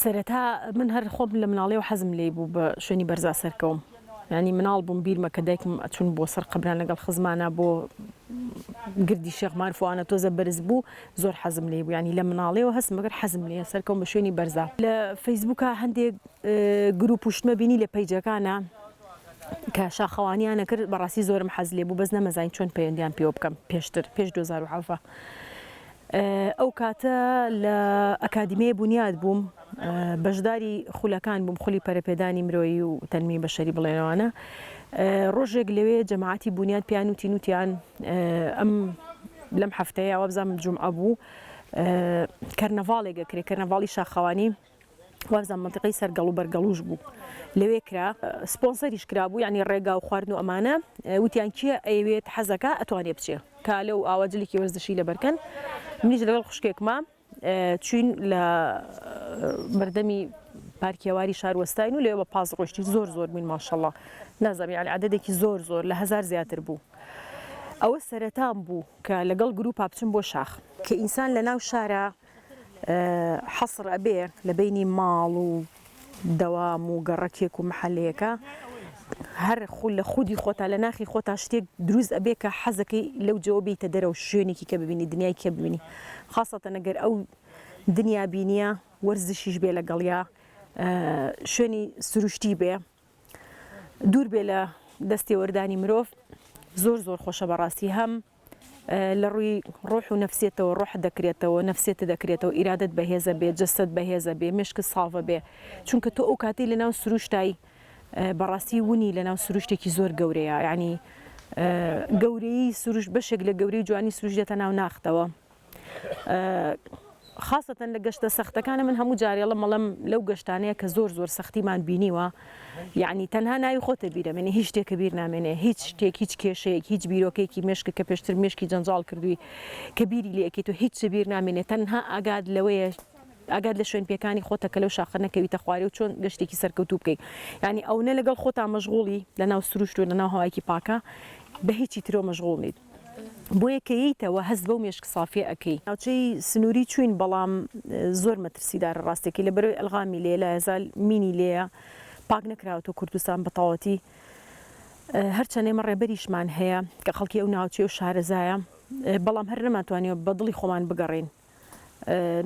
سەرەتا من هەر خۆم لە مناڵەوە حەزم لێ بوو بە شوێنی بەرزا سەرکەوم، ینی مناڵ بووم بیرمە کە دایکم ئەچوون بۆ سەر قەبران لەگەڵ خزمانە بۆ گردی شێخ مارفوانە تۆزە بەرز بوو زۆر حەزم لێ بوو، ینی لە مناڵەوە هەستم بەکرد حەزم لێ سەرکەوم بە شوێنی بەرزا. لە فەیسبووکە هەندێک گروپ و شتمە بینی لە پەیجەکانە کە شاخەوانیانە کرد بەڕاستی زۆرم حەز لێ بوو بەس نەمەزانی چۆن پەیوەندیان پێوە بکەم پێشتر پێش 2007 ئەو کاتە لە ئەکادیمیە بنیاد بووم بەشداری خولەکان بووم خولی پەرەپێدانی مرۆیی و تەنمی بەشەری بڵێنەوەنە ڕۆژێک لەوێ جەماعەتی بنیاد پیان وتیان ئەم لەم هەفتەیە ئەوە بزانم جومعە بوو کەرنەڤاڵێک ئەکرێ کەرنەڤاڵی شاخەوانی وابزان منتیقەی سەرگەڵ و بەرگەڵوش بوو لەوێ کرا سپۆنسەریش کرابوو ینی ڕێگا و خواردن و ئەمانە وتیان کێ ئەوێت حەزەکە ئەتوانێ بچێ کە لەو ئاواجلێکی وەرزشی لەبەرکەن منیش لەگەڵ خوشکێکمە چوین لە بەردەمی پارکێواری شاروەستاین و لێوە بە پاس ڕۆشتی زۆر بووین ماشەڵڵا نازانم یعنی عەدەدێکی زۆر لە 1000 زیاتر بوو. ئەوە سەرەتام بوو کە لەگەڵ گروپا بچم بۆ شاخ کە ئینسان لە ناو شارە حەسر ئەبێ لە بینی ماڵ و دەوام و گەڕەکێک و محەلەیەەکە هەر لە خودی خۆتا لە ناخی خۆتا شتێک دروست ئەبێ کە حەزەکەی لەو جەوە بیتە دەرەوە شوێنێکی کە ببینی دنیای کە ببینی خاصەتەن ئەگەر ئەو دنیا بینیە وەرزشیش بێ لەگەڵیا شوێنی سروشتی بێ دوور بێ لە دەستی وەردانی مرۆڤ زۆر خۆشە بەڕاستی هەم لە ڕووی ڕۆح و نەفسێتەوە ڕۆح دەکرێتەوە نەفسێتە دەکرێتەوە ئیرادت بەهێزە بێ جەستت بەهێزە بێ مشک ساڵڤە بێ چونکە تۆ ئەو کاتی لەناو سروشتای بەڕاستی ونی لەناو سروشتێکی زۆر گەورەیە ینی گەورەی سروش بەشێک لە گەورەی جوانی سروش دێتە ناو ناختەوە خاصەتەن لە گەشتە سەختەکانە من هەموو جارێڵە مەڵم لەو گەشتانەیە کە زۆر سەختیمان بینیوە یعنی تەنها ناوی خۆتە بیرەمێنێ هیچ شتێکە بیر نامێنێ هیچ شتێک هیچ کێشەیەک هیچ بیرۆکەیەکی مشک کە پێشتر مشکی جەنجاڵ کردووی کە بیری لێکیت و هیچ بیر نامێنێت تەنها ئاگاد لەوەیە ئاگاد لە شوێن پێکانی خۆتە کە لەو شاخە نەکەویتە خوارێ و چۆن گەشتێکی سەرکەوتوو بکەیت ینی ئەو نە لەگەڵ خۆتا مەشغوڵی لە ناو سروشت و لە ناو هەوایکی پاکە بە هیچی ترۆ مەشغوڵ نیت بۆیە کەیتەوە هەست بەو مێشک سافێ ئەەکەی ناوچەی سنووری چوین بەڵام زۆر مەترسیدار ڕاستێکی لە بەرەوەی ئەلغامی لێ لە هێزال مینی لێیە پاک نەکراوەوە کوردستان بەتەواوەتی هەرچەندێمە ڕێبەریشمان هەیە کە خەڵکی ئەو ناوچێ و شارەزایە بەڵام هەر نەماتوانێت بە دڵی خۆمان بگەڕین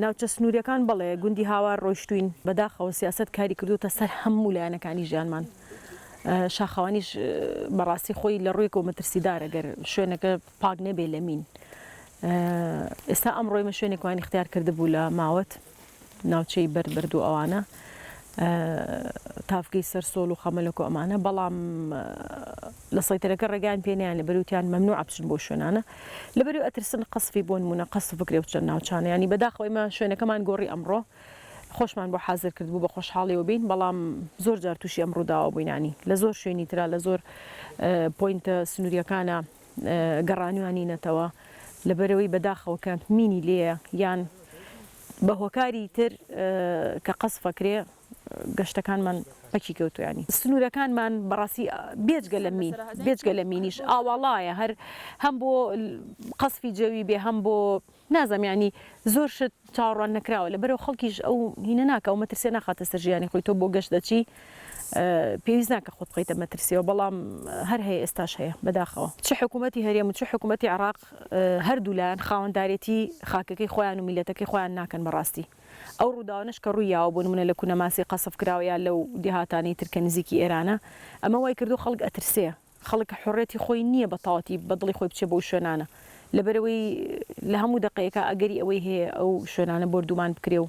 ناوچە سنووریەکان بڵێ گوندی هاوار ڕۆیشتوین بەداخەوە سیاست کاری کردوتە سەر هەموو لایەنەکانی ژیانمان شاخەوانیش بەڕاستی خۆی لە ڕوویەکەوە مەترسیدارە گەر شوێنەکە پاک نەبێ لە مین ئێستا ئەمڕۆیمە شوێنێکوانی اختیار کرده بوو لە ماوەت ناوچەی بەرد و ئەوانە تافگەی سەرسۆڵ و خەمەلک و ئەمانە بەڵام لە سەیتەرەکە ڕێگان پێنیان لە بەروتیان مەمنوع بچن بۆ شوێنانە لە بەروی ئەترسن قەسفی بۆ نمونە قەسف بکرێ بچن ناوچانە ینی بەداخەوەیمە شوێنەکەمان گۆڕی ئەمڕۆ خۆشمان بۆ حازر کرد بوو بە خۆشحاڵیەوە بین بەڵام زۆر جار تووشی ئەم ڕووداوە بووینانی لە زۆر شوێنی ترا لە زۆر پۆینتە سنووریەکانە گەڕانیوانی نەتەوە لەبەرەوەی بەداخەوە کە مینی لێیە یان بە هۆکاری تر کە قەسفەکرێ گەشتەکانمان پەکی کەوتویانی سنوورەکانمان بەڕاستی بێجگە لە مینیش ئاواڵایە هەر هەم بۆ قەسفی جەوی بێ هەم بۆ نازەمیانی زۆر شت چاوەڕوان نەکراوە لە بەرەو خەڵکیش ئەو هینە ناکە ئەو مەترسێ ناخاتە سەر ژیانی خۆی تۆ بۆ گەشت دەچی پێویست ناکە خۆت بقیتە مەترسیەوە بەڵام هەر هەیە ئێستاش هەیە بەداخەوە چه حکوومەتی هەرێم و چه حکوومەتی عێراق هەردوو لایەن خاوەندارێتی خاکەکەی خۆیان و میلەتەکەی خۆیان ناکەن بەڕاستی ئەو ڕووداوانش کە ڕوویاوە بۆ نمونە لە کوونەماسی قەسف کراوەیان لەو دیهاتانی ترکە نزیکی ئێرانە ئەمە وای کردو خەڵک ئەترسێ خەڵک حڕێتی خۆی نییە بە تەواوەتی بە دڵی خۆی بچێ بۆ شوێنانە لەبەرەوەی لە هەموو دقەیەکە ئەگەری ئەوەی هەیە ئەو شوێنانە بردومان بکرێ و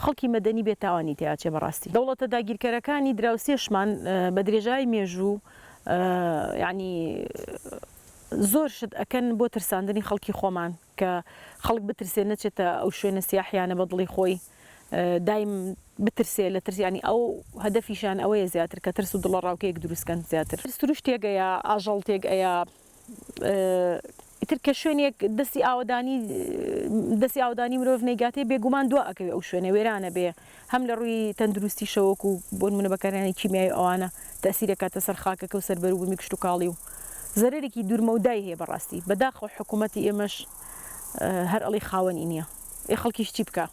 خەڵکی مەدەنی بێتاوانی تیاچێ بەڕاستی دەوڵەتە داگیرکەرەکانی دراوسێشمان بە درێژای مێژوو ینی زۆر شت ئەکەن بۆ ترساندنی خەڵکی خۆمان کە خەڵک بترسێ نەچێتە ئەو شوێنە سیاحیانە بە دڵی خۆی دایم بترسێ لە ترسیانی ئەو هەدەفیشان ئەوەیە زیاتر کە ترس و دڵە ڕاوکەیەک دروستکەن زیاتر سروش تێگەیە ئاژەڵ تێگەیە ئیتر کە شوێنێک دەستی ئاودانی مرۆڤ نەیگاتێ بێگومان دوا ئەکەوێ ئەو شوێنە وێرانە بێ هەم لە ڕووی تەندروستی شەوەک و بۆ نمونە بەکارهێنانی کیمیایی ئەوانە تەسیرەکاتە سەر خاکەکە و سەربەروبوومی کشت و کاڵی و زەرێکی دوورمەودای هەیە بەڕاستی بەداخەوە حکوومەتی ئێمەش هەر ئەڵی خاوەنی نییە خەڵکیش چی بکە